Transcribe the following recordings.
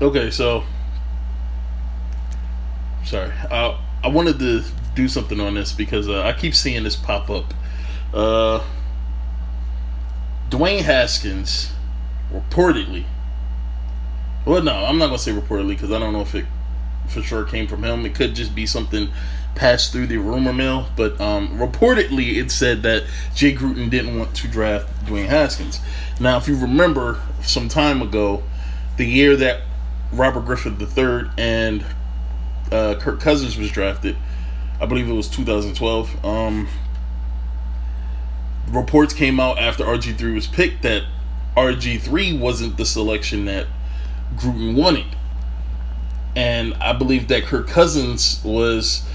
Okay, so sorry. I wanted to do something on this because I keep seeing this pop up. Uh, Dwayne Haskins reportedly. Well, no, I'm not gonna say reportedly because I don't know if it for sure came from him. It could just be something passed through the rumor mill. But reportedly, it said that Jay Gruden didn't want to draft Dwayne Haskins. Now, if you remember some time ago, the year that Robert Griffin III and Kirk Cousins was drafted, I believe it was 2012. Reports came out after RG3 was picked that RG3 wasn't the selection that Gruden wanted. And I believe that Kirk Cousins was.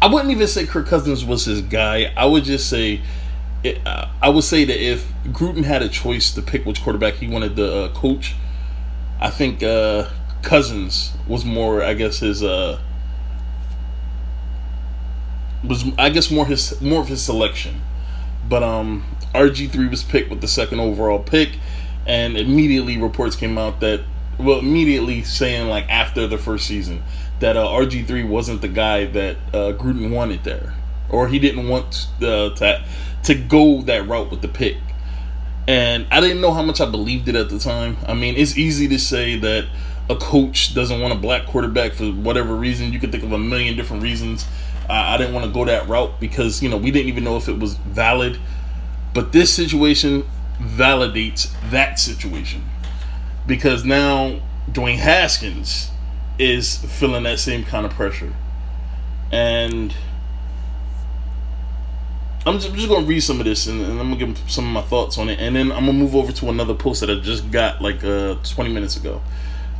I wouldn't even say Kirk Cousins was his guy. I would just say. I would say that if Gruden had a choice to pick which quarterback he wanted to coach, I think Cousins was more. I guess his. Was I guess more of his selection. But RG3 was picked with the second overall pick, and immediately reports came out that, well, immediately saying like after the first season that RG3 wasn't the guy that Gruden wanted there, or he didn't want to go that route with the pick. And I didn't know how much I believed it at the time. I mean, it's easy to say that a coach doesn't want a black quarterback for whatever reason. You could think of a million different reasons. I didn't want to go that route because, we didn't even know if it was valid. But this situation validates that situation. Because now Dwayne Haskins is feeling that same kind of pressure. And I'm just going to read some of this and I'm going to give some of my thoughts on it. And then I'm going to move over to another post that I just got like 20 minutes ago.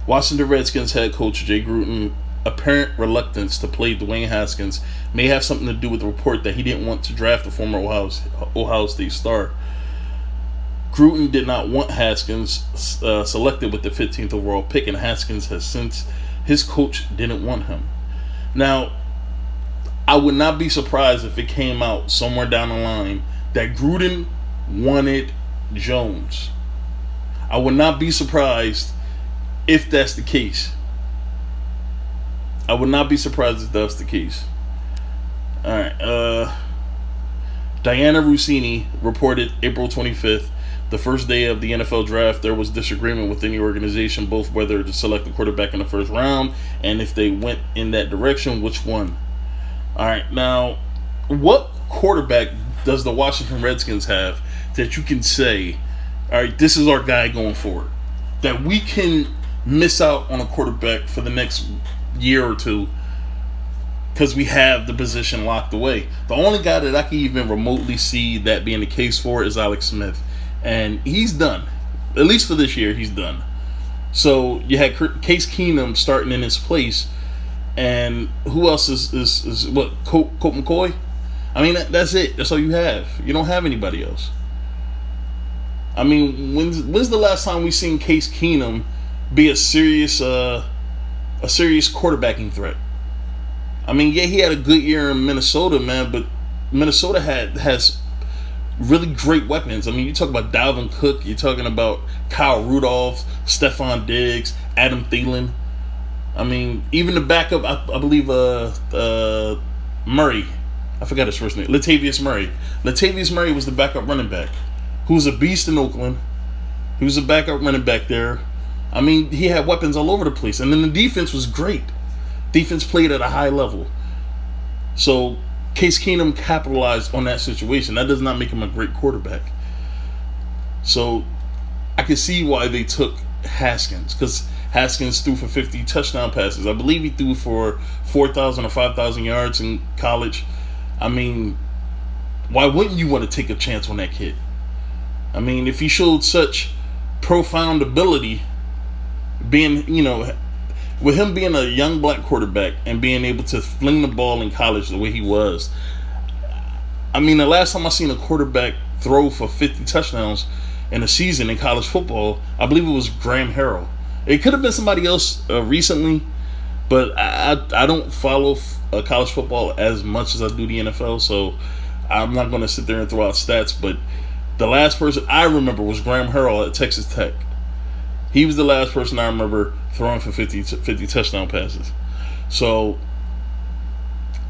Washington Redskins head coach Jay Gruden apparent reluctance to play Dwayne Haskins may have something to do with the report that he didn't want to draft the former Ohio State star. Gruden did not want Haskins selected with the 15th overall pick, and Haskins has since his coach didn't want him. Now, I would not be surprised if it came out somewhere down the line that Gruden wanted Jones. I would not be surprised if that's the case. I would not be surprised if that's the case. Alright, Diana Rossini reported April 25th, the first day of the NFL draft, there was disagreement within the organization, both whether to select a quarterback in the first round and if they went in that direction, which one. Alright, now, what quarterback does the Washington Redskins have that you can say, alright, this is our guy going forward? That we can miss out on a quarterback for the next year or two because we have the position locked away. The only guy that I can even remotely see that being the case for is Alex Smith, and he's done. At least for this year, he's done. So you had Case Keenum starting in his place, and who else is what? Colt McCoy? I mean, that's it. That's all you have. You don't have anybody else. I mean, when's the last time we seen Case Keenum be a serious quarterbacking threat? I mean, yeah, he had a good year in Minnesota, man, but Minnesota has really great weapons. I mean, you talk about Dalvin Cook, you're talking about Kyle Rudolph, Stephon Diggs, Adam Thielen. I mean, even the backup, I believe Murray, I forgot his first name, Latavius Murray. Latavius Murray was the backup running back, who was a beast in Oakland. He was a backup running back there. I mean, he had weapons all over the place. And then the defense was great. Defense played at a high level. So, Case Keenum capitalized on that situation. That does not make him a great quarterback. So, I can see why they took Haskins. Because Haskins threw for 50 touchdown passes. I believe he threw for 4,000 or 5,000 yards in college. I mean, why wouldn't you want to take a chance on that kid? I mean, if he showed such profound ability, being, with him being a young black quarterback and being able to fling the ball in college the way he was, I mean, the last time I seen a quarterback throw for 50 touchdowns in a season in college football, I believe it was Graham Harrell. It could have been somebody else recently, but I don't follow college football as much as I do the NFL, so I'm not going to sit there and throw out stats, but the last person I remember was Graham Harrell at Texas Tech. He was the last person I remember throwing for 50 touchdown passes. So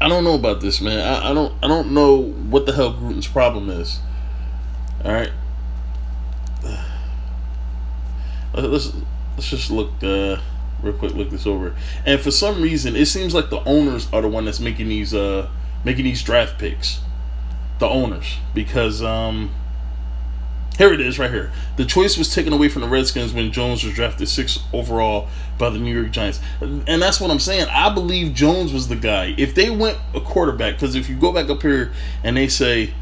I don't know about this, man. I don't know what the hell Gruden's problem is. All right, let's just look real quick. Look this over. And for some reason, it seems like the owners are the one that's making these draft picks. The owners, because here it is right here. The choice was taken away from the Redskins when Jones was drafted 6th overall by the New York Giants. And that's what I'm saying. I believe Jones was the guy. If they went a quarterback, because if you go back up here and they say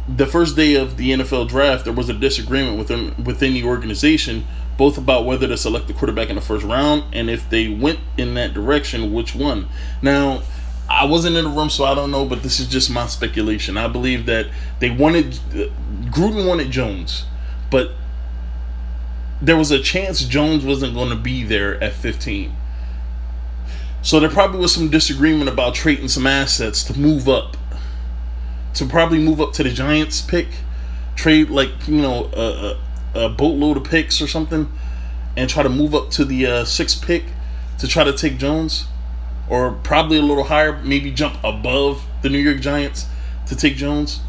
the first day of the NFL draft, there was a disagreement within the organization, both about whether to select the quarterback in the first round and if they went in that direction, which one. Now, I wasn't in the room, so I don't know, but this is just my speculation. I believe that Gruden wanted Jones, but there was a chance Jones wasn't going to be there at 15. So there probably was some disagreement about trading some assets to move up. To probably move up to the Giants pick, trade a boatload of picks or something, and try to move up to the 6th pick to try to take Jones. Or probably a little higher, maybe jump above the New York Giants to take Jones.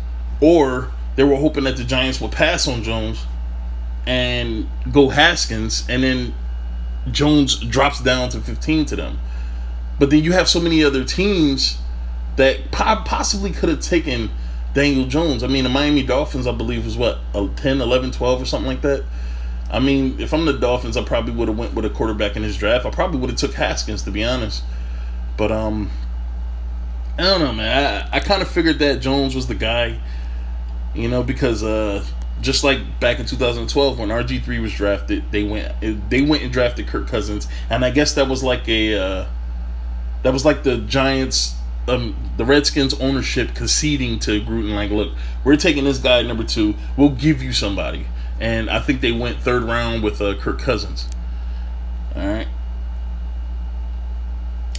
Or they were hoping that the Giants would pass on Jones and go Haskins, and then Jones drops down to 15 to them. But then you have so many other teams that possibly could have taken Daniel Jones. I mean, the Miami Dolphins, I believe, was what, 10, 11, 12 or something like that? I mean, if I'm the Dolphins, I probably would have went with a quarterback in his draft. I probably would have took Haskins, to be honest. But, I don't know, man. I kind of figured that Jones was the guy, because just like back in 2012 when RG3 was drafted, they went and drafted Kirk Cousins, and I guess that was like the Giants, the Redskins ownership conceding to Gruden, like, look, we're taking this guy number 2. We'll give you somebody, and I think they went 3rd round with Kirk Cousins. All right.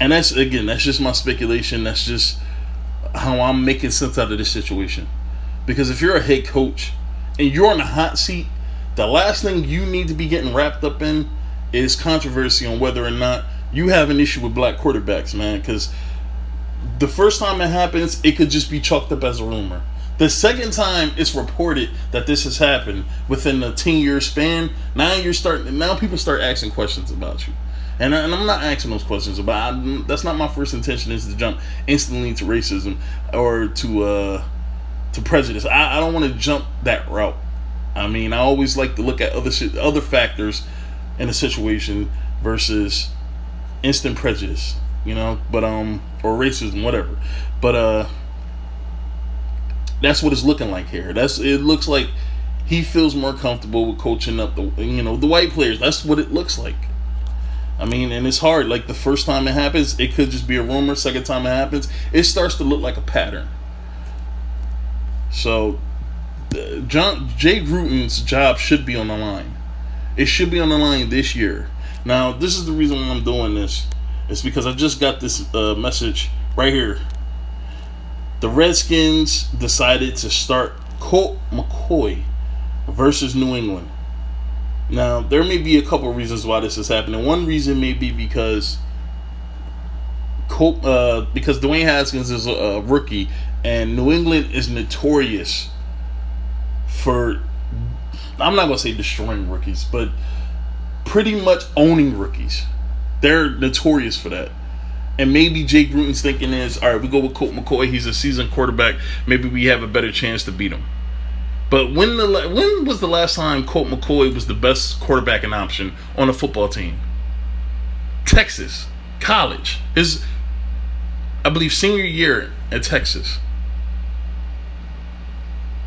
And that's just my speculation. That's just how I'm making sense out of this situation. Because if you're a head coach and you're on the hot seat, the last thing you need to be getting wrapped up in is controversy on whether or not you have an issue with black quarterbacks, man. Because the first time it happens, it could just be chalked up as a rumor. The second time it's reported that this has happened within a 10-year span, now people start asking questions about you. And I'm not asking those questions about. That's not my first intention, is to jump instantly to racism or to prejudice. I don't want to jump that route. I mean, I always like to look at other factors in a situation versus instant prejudice, But or racism, whatever. But that's what it's looking like here. It looks like he feels more comfortable with coaching up the white players. That's what it looks like. I mean, and it's hard. Like, the first time it happens, it could just be a rumor. Second time it happens, it starts to look like a pattern. So, Jay Gruden's job should be on the line. It should be on the line this year. Now, this is the reason why I'm doing this. It's because I just got this message right here. The Redskins decided to start Colt McCoy versus New England. Now, there may be a couple of reasons why this is happening. One reason may be because Dwayne Haskins is a rookie, and New England is notorious for, I'm not going to say destroying rookies, but pretty much owning rookies. They're notorious for that. And maybe Jay Gruden's thinking is, all right, we go with Colt McCoy. He's a seasoned quarterback. Maybe we have a better chance to beat him. But when was the last time Colt McCoy was the best quarterbacking option on a football team? Texas, college. His, I believe, senior year at Texas.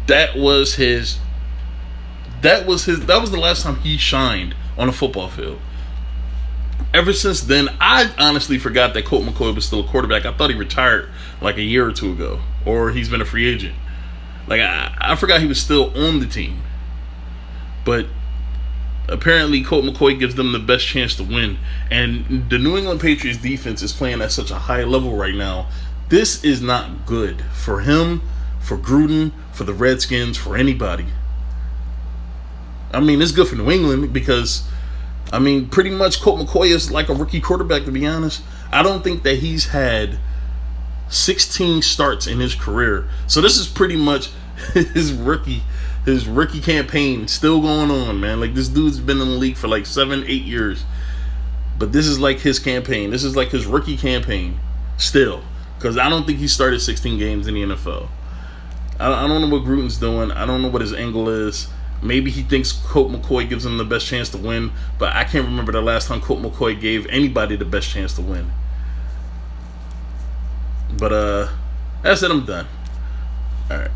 That was the last time he shined on a football field. Ever since then, I honestly forgot that Colt McCoy was still a quarterback. I thought he retired like a year or two ago, or he's been a free agent. Like, I forgot he was still on the team. But apparently Colt McCoy gives them the best chance to win. And the New England Patriots defense is playing at such a high level right now. This is not good for him, for Gruden, for the Redskins, for anybody. I mean, it's good for New England because, I mean, pretty much Colt McCoy is like a rookie quarterback, to be honest. I don't think that he's had 16 starts in his career. So this is pretty much his rookie campaign still going on, man. Like, this dude's been in the league for like 7-8 years. But this is like his campaign. This is like his rookie campaign still. Because I don't think he started 16 games in the NFL. I don't know what Gruden's doing. I don't know what his angle is. Maybe he thinks Colt McCoy gives him the best chance to win. But I can't remember the last time Colt McCoy gave anybody the best chance to win. But that's it. I'm done. All right.